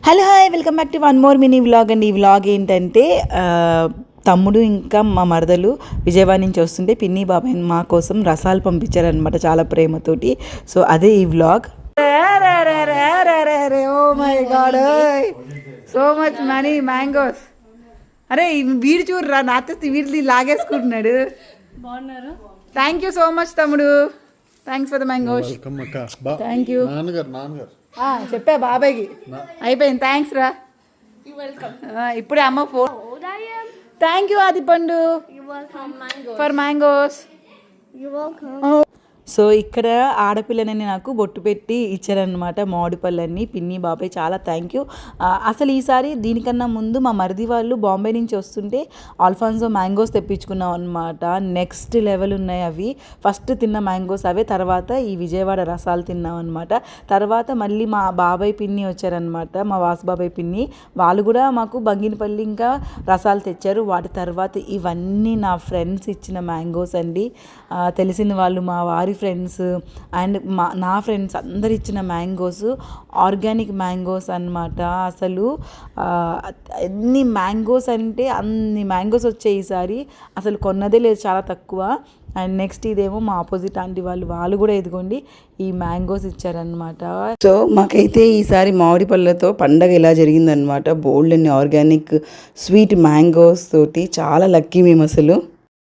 Hello hi welcome back to one more mini vlog అండి. ఈ vlog ఏంటంటే తమ్ముడు ఇంకా మా మరదలు విజయవాడ నుంచి వస్తుంటే పిన్ని బాబాయ్ మా కోసం రసాలు పంపించారనమాట చాలా ప్రేమతోటి. సో అదే ఈ vlog. Oh my god, so much money mangoes. అరే వీడు చూడరా, నాతో వీడిని లాగేసుకుంటున్నాడు. బాగున్నారు. థ్యాంక్ యూ సో మచ్ తమ్ముడు, thanks for the mangoes. Thank you చెప్పా బాబాయ్కి, అయిపోయింది. థ్యాంక్స్ రా. ఇప్పుడే అమ్మ phone. Thank you Adipandu for mangoes. So ఇక్కడ ఆడపిల్లనని నాకు బొట్టు పెట్టి ఇచ్చారనమాట మామిడి పళ్ళని పిన్ని బాబాయ్, చాలా థ్యాంక్ యూ. అసలు ఈసారి దీనికన్నా ముందు మా మరిది వాళ్ళు బాంబే నుంచి వస్తుంటే ఆల్ఫాన్సో మ్యాంగోస్ తెప్పించుకున్నాం అనమాట. నెక్స్ట్ లెవెల్ ఉన్నాయి అవి. ఫస్ట్ తిన్న మ్యాంగోస్ అవే, తర్వాత ఈ విజయవాడ రసాలు తిన్నాం అనమాట. తర్వాత మళ్ళీ మా బాబాయ్ పిన్ని వచ్చారనమాట, మా వాసుబాబాయ్ పిన్ని, వాళ్ళు కూడా మాకు బంగినపల్లి ఇంకా రసాలు తెచ్చారు. వాటి తర్వాత ఇవన్నీ నా ఫ్రెండ్స్ ఇచ్చిన మ్యాంగోస్ అండి. తెలిసిన వాళ్ళు, మా వారి ఫ్రెండ్స్ అండ్ నా ఫ్రెండ్స్ అందరు ఇచ్చిన మ్యాంగోస్, ఆర్గానిక్ మ్యాంగోస్ అన్నమాట. అసలు ఎన్ని మ్యాంగోస్ అంటే అన్ని మ్యాంగోస్ వచ్చాయి ఈసారి. అసలు కొన్నదే లేదు, చాలా తక్కువ. అండ్ నెక్స్ట్ ఇదేమో మా ఆపోజిట్ ఆంటీ వాళ్ళు కూడా ఇదిగోండి ఈ మ్యాంగోస్ ఇచ్చారనమాట. సో మాకైతే ఈసారి మామిడి పళ్ళతో పండగ ఇలా జరిగిందనమాట. బోల్డ్ అండ్ ఆర్గానిక్ స్వీట్ మ్యాంగోస్ తోటి చాలా లక్కీ మేము అసలు.